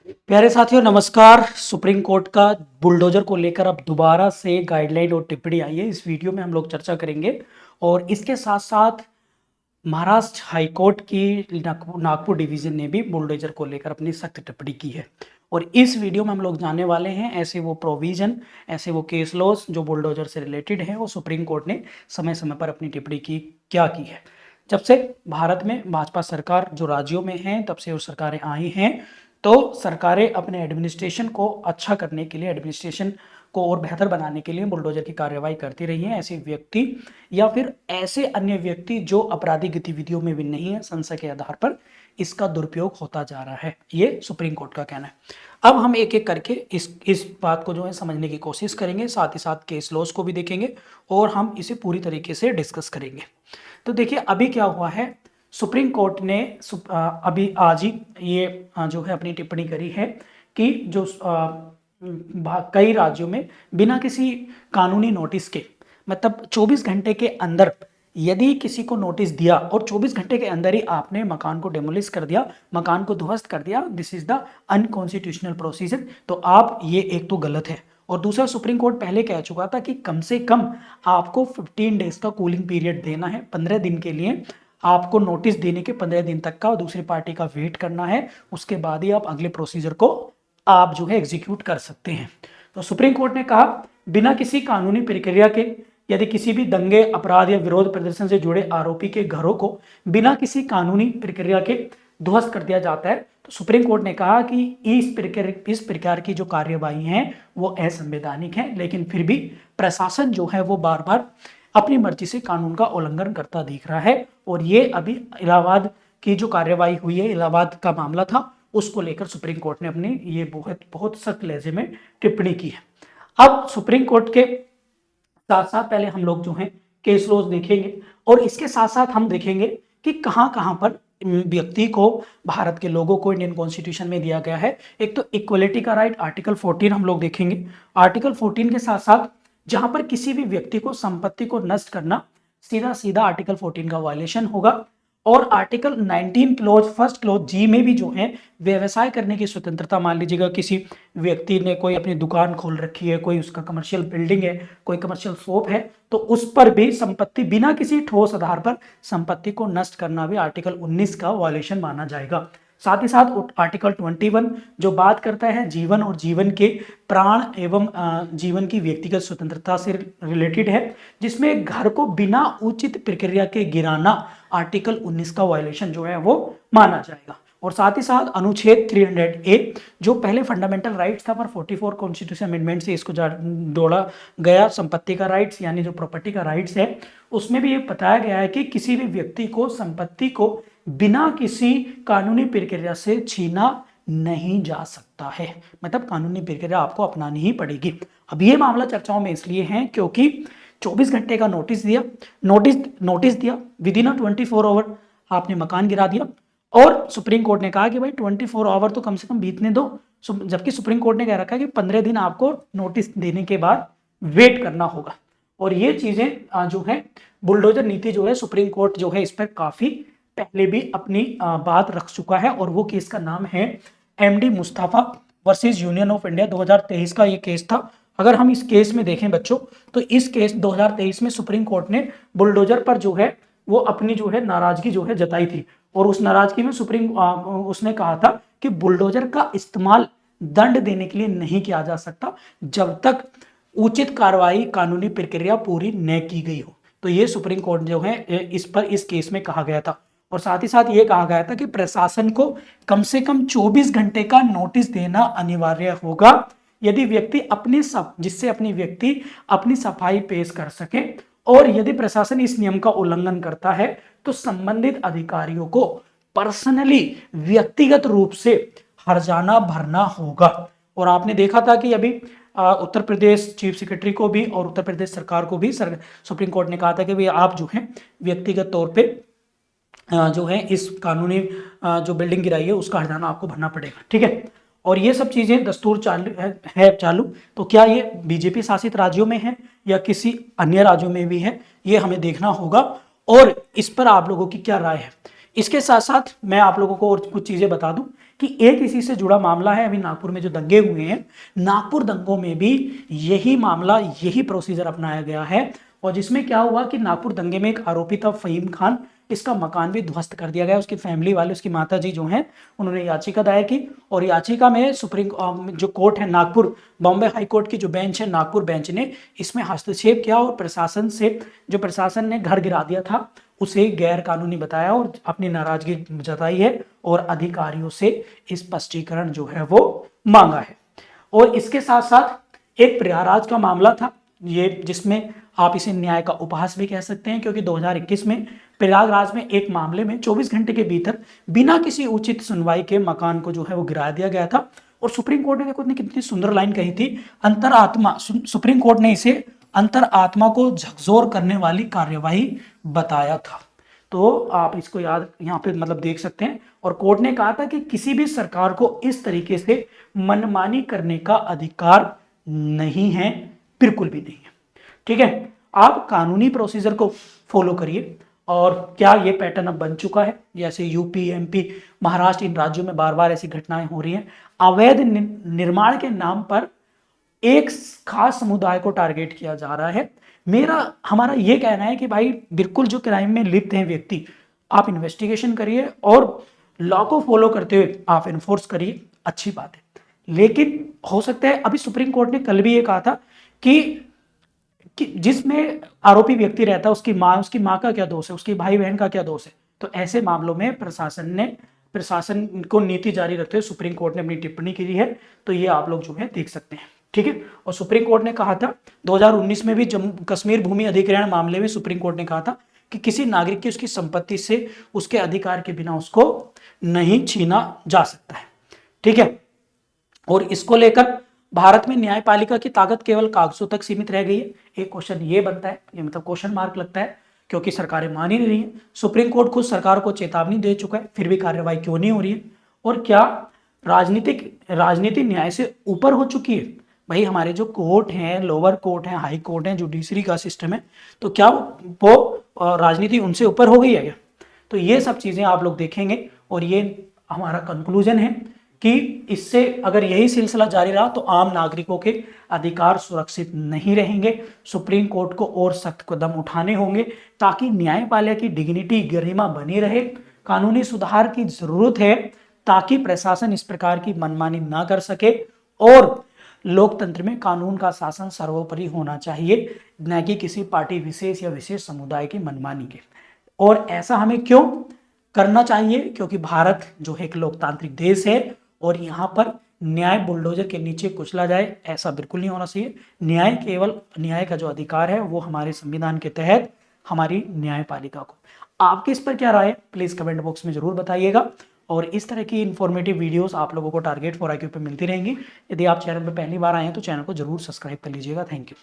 प्यारे साथियों नमस्कार। सुप्रीम कोर्ट का बुलडोजर को लेकर अब दोबारा से गाइडलाइन और टिप्पणी आई है। इस वीडियो में हम लोग चर्चा करेंगे और इसके साथ साथ महाराष्ट्र हाईकोर्ट की नागपुर डिवीजन ने भी बुलडोजर को लेकर अपनी सख्त टिप्पणी की है। और इस वीडियो में हम लोग जानने वाले हैं ऐसे वो प्रोविजन, ऐसे वो केस लॉज जो बुलडोजर से रिलेटेड है और सुप्रीम कोर्ट ने समय समय पर अपनी टिप्पणी की क्या की है। जब से भारत में भाजपा सरकार जो राज्यों में है तब से वो सरकारें आई हैं, तो सरकारें अपने एडमिनिस्ट्रेशन को अच्छा करने के लिए, एडमिनिस्ट्रेशन को और बेहतर बनाने के लिए बुलडोजर की कार्रवाई करती रही है। ऐसे व्यक्ति या फिर ऐसे अन्य व्यक्ति जो आपराधिक गतिविधियों में भी नहीं है, संशय के आधार पर इसका दुरुपयोग होता जा रहा है, ये सुप्रीम कोर्ट का कहना है। अब हम एक एक करके इस बात को जो है समझने की कोशिश करेंगे, साथ ही साथ केस लॉज को भी देखेंगे और हम इसे पूरी तरीके से डिस्कस करेंगे। तो देखिए अभी क्या हुआ है, सुप्रीम कोर्ट ने अभी आज ही ये जो है अपनी टिप्पणी करी है कि जो कई राज्यों में बिना किसी कानूनी नोटिस के, मतलब 24 घंटे के अंदर यदि किसी को नोटिस दिया और 24 घंटे के अंदर ही आपने मकान को डेमोलिश कर दिया, मकान को ध्वस्त कर दिया, this is the unconstitutional procedure. तो आप ये एक तो गलत है और दूसरा सुप्रीम कोर्ट पहले कह चुका था कि कम से कम आपको 15 डेज का कूलिंग पीरियड देना है। 15 दिन के लिए आपको नोटिस देने के 15 दिन तक का दूसरी पार्टी का वेट करना है, उसके बाद ही आप अगले प्रोसीजर को आप जो है एग्जीक्यूट कर सकते हैं। तो सुप्रीम कोर्ट ने कहा बिना किसी कानूनी प्रक्रिया के यदि किसी भी दंगे, अपराध या विरोध प्रदर्शन से जुड़े आरोपी के घरों को बिना किसी कानूनी प्रक्रिया के ध्वस्त कर दिया जाता है, तो सुप्रीम कोर्ट ने कहा कि इस प्रकार की जो कार्यवाही हैं वो असंवैधानिक है। लेकिन फिर भी प्रशासन जो है वो बार बार अपनी मर्जी से कानून का उल्लंघन करता दिख रहा है। और ये अभी इलाहाबाद की जो कार्यवाही हुई है, इलाहाबाद का मामला था, उसको लेकर सुप्रीम कोर्ट ने अपनी ये बहुत बहुत सख्त लहजे में टिप्पणी की है। अब सुप्रीम कोर्ट के साथ साथ पहले हम लोग जो हैं केस लॉज देखेंगे और इसके साथ साथ हम देखेंगे कि कहां कहां पर व्यक्ति को, भारत के लोगों को इंडियन कॉन्स्टिट्यूशन में दिया गया है। एक तो इक्वलिटी का राइट, आर्टिकल 14 हम लोग देखेंगे। आर्टिकल 14 के साथ साथ जहां पर किसी भी व्यक्ति को संपत्ति को नष्ट करना सीधा सीधा आर्टिकल 14 का वायलेशन होगा। और आर्टिकल 19 क्लोज फर्स्ट क्लोज जी में भी जो है व्यवसाय करने की स्वतंत्रता, मान लीजिएगा किसी व्यक्ति ने कोई अपनी दुकान खोल रखी है, कोई उसका कमर्शियल बिल्डिंग है, कोई कमर्शियल शॉप है, तो उस पर भी संपत्ति बिना किसी ठोस आधार पर संपत्ति को नष्ट करना भी आर्टिकल 19 का वायलेशन माना जाएगा। साथ ही साथ आर्टिकल 21 जो बात करता है जीवन और जीवन के प्राण एवं जीवन की व्यक्तिगत स्वतंत्रता से रिलेटेड है, जिसमें घर को बिना उचित प्रक्रिया के गिराना आर्टिकल 19 का वायलेशन जो है वो माना जाएगा। और साथ ही साथ अनुच्छेद 300A जो पहले फंडामेंटल राइट्स था पर 44 कॉन्स्टिट्यूशन अमेंडमेंट से इसको जोड़ा गया, संपत्ति का राइट्स यानी जो प्रॉपर्टी का राइट्स है, उसमें भी ये बताया गया है कि किसी भी व्यक्ति को संपत्ति को बिना किसी कानूनी प्रक्रिया से छीना नहीं जा सकता है, मतलब कानूनी प्रक्रिया आपको अपनानी ही पड़ेगी। अब ये मामला चर्चाओं में इसलिए है क्योंकि 24 घंटे का नोटिस दिया विद इन 24 आवर आपने मकान गिरा दिया और सुप्रीम कोर्ट ने कहा कि भाई 24 आवर तो कम से कम बीतने दो, जबकि सुप्रीम कोर्ट ने कह रखा है कि 15 दिन आपको नोटिस देने के बाद वेट करना होगा। और ये चीजें जो है बुलडोजर नीति जो है सुप्रीम कोर्ट जो है इस पर काफी पहले भी अपनी बात रख चुका है और वो केस का नाम है MD Mustafa versus union of India, 2023 का ये केस था। अगर हम इस केस में देखें बच्चों, तो इस केस 2023 में सुप्रीम कोर्ट ने बुलडोजर पर जो है वो अपनी जो है नाराजगी जो है जताई थी और उस नाराजगी में उसने कहा था कि बुलडोजर का इस्तेमाल दंड देने के लिए नहीं किया जा सकता जब तक उचित कार्रवाई, कानूनी प्रक्रिया पूरी न की गई हो। तो ये सुप्रीम कोर्ट जो है इस केस में कहा गया था। और साथ ही साथ ये कहा गया था कि प्रशासन को कम से कम 24 घंटे का नोटिस देना अनिवार्य होगा यदि व्यक्ति जिससे अपनी व्यक्ति अपनी सफाई पेश कर सके। और यदि प्रशासन इस नियम का उल्लंघन करता है तो संबंधित अधिकारियों को पर्सनली, व्यक्तिगत रूप से हर्जाना भरना होगा। और आपने देखा था कि अभी उत्तर प्रदेश चीफ सेक्रेटरी को भी और उत्तर प्रदेश सरकार को भी सुप्रीम कोर्ट ने कहा था कि भाई आप जो है व्यक्तिगत तौर पे जो है इस कानूनी जो बिल्डिंग गिराई है उसका हर्जाना आपको भरना पड़ेगा, ठीक है। और ये सब चीजें दस्तूर चालू तो क्या ये बीजेपी शासित राज्यों में है या किसी अन्य राज्यों में भी है, ये हमें देखना होगा और इस पर आप लोगों की क्या राय है। इसके साथ साथ मैं आप लोगों को और कुछ चीजें बता दूं कि एक इसी से जुड़ा मामला है। अभी नागपुर में जो दंगे हुए हैं, नागपुर दंगों में भी यही मामला, यही प्रोसीजर अपनाया गया है। और जिसमें क्या हुआ कि नागपुर दंगे में एक आरोपी था फहीम खान, इसका मकान भी ध्वस्त कर दिया गया। उसकी फैमिली वाले, उसकी माता जी जो हैं, उन्होंने याचिका दायर की और याचिका में सुप्रीम जो कोर्ट है नागपुर, बॉम्बे हाई कोर्ट की जो बेंच है नागपुर बेंच ने इसमें हस्तक्षेप किया और प्रशासन से, जो प्रशासन ने घर गिरा दिया था उसे गैर कानूनी बताया और अपनी नाराजगी जताई है और अधिकारियों से स्पष्टीकरण जो है वो मांगा है। और इसके साथ साथ एक प्रयागराज का मामला था ये, जिसमें आप इसे न्याय का उपहास भी कह सकते हैं, क्योंकि 2021 में प्रयागराज में एक मामले में 24 घंटे के भीतर बिना किसी उचित सुनवाई के मकान को जो है वो गिरा दिया गया था। और सुप्रीम कोर्ट ने देखो कितनी सुंदर लाइन कही थी, अंतरात्मा, सुप्रीम कोर्ट ने इसे अंतरात्मा को झकझोर करने वाली कार्यवाही बताया था। तो आप इसको याद यहाँ पे मतलब देख सकते हैं। और कोर्ट ने कहा था कि किसी भी सरकार को इस तरीके से मनमानी करने का अधिकार नहीं है, बिल्कुल भी नहीं है। ठीक है, आप कानूनी प्रोसीजर को फॉलो करिए। और क्या ये पैटर्न अब बन चुका है, जैसे यूपी, एमपी, महाराष्ट्र, इन राज्यों में बार बार ऐसी घटनाएं हो रही हैं। अवैध निर्माण के नाम पर एक खास समुदाय को टारगेट किया जा रहा है। हमारा ये कहना है कि भाई बिल्कुल जो क्राइम में लिप्त हैं व्यक्ति, आप इन्वेस्टिगेशन करिए और लॉ को फॉलो करते हुए आप इन्फोर्स करिए, अच्छी बात है। लेकिन हो सकता है, अभी सुप्रीम कोर्ट ने कल भी ये कहा था कि जिसमें आरोपी व्यक्ति रहता है उसकी माँ का क्या दोष है, उसकी भाई बहन का क्या दोष है। तो ऐसे मामलों में प्रशासन को नीति जारी रखते हुए सुप्रीम कोर्ट ने अपनी टिप्पणी की है। तो ये आप लोग जो है देख सकते हैं। ठीक है, और सुप्रीम कोर्ट ने कहा था 2019 में भी जम्मू कश्मीर भूमि अधिग्रहण मामले में सुप्रीम कोर्ट ने कहा था कि किसी नागरिक की उसकी संपत्ति से उसके अधिकार के बिना उसको नहीं छीना जा सकता है। ठीक है, और इसको लेकर भारत में न्यायपालिका की ताकत केवल कागजों तक सीमित रह गई है। एक क्वेश्चन ये बनता है, ये मतलब क्वेश्चन मार्क लगता है, क्योंकि सरकारें मान ही नहीं रही है। सुप्रीम कोर्ट खुद सरकार को चेतावनी दे चुका है, फिर भी कार्रवाई क्यों नहीं हो रही है। और क्या राजनीति न्याय से ऊपर हो चुकी है? भाई हमारे जो कोर्ट हैं, लोअर कोर्ट हैं, हाई कोर्ट हैं, जुडिशरी का सिस्टम है, तो क्या वो राजनीति उनसे ऊपर हो गई है क्या? तो ये सब चीजें आप लोग देखेंगे और ये हमारा कंक्लूजन है कि इससे अगर यही सिलसिला जारी रहा तो आम नागरिकों के अधिकार सुरक्षित नहीं रहेंगे। सुप्रीम कोर्ट को और सख्त कदम उठाने होंगे ताकि न्यायपालिका की डिग्निटी, गरिमा बनी रहे। कानूनी सुधार की जरूरत है ताकि प्रशासन इस प्रकार की मनमानी ना कर सके और लोकतंत्र में कानून का शासन सर्वोपरि होना चाहिए, न कि किसी पार्टी विशेष या विशेष समुदाय की मनमानी के। और ऐसा हमें क्यों करना चाहिए? क्योंकि भारत जो एक लोकतांत्रिक देश है और यहाँ पर न्याय बुलडोजर के नीचे कुचला जाए, ऐसा बिल्कुल नहीं होना चाहिए। न्याय का जो अधिकार है वो हमारे संविधान के तहत हमारी न्यायपालिका को। आपकी इस पर क्या राय है प्लीज कमेंट बॉक्स में जरूर बताइएगा। और इस तरह की इन्फॉर्मेटिव वीडियोस आप लोगों को टारगेट फॉर IQ पे मिलती रहेंगी। यदि आप चैनल पर पहली बार आए हैं तो चैनल को जरूर सब्सक्राइब कर लीजिएगा। Thank you.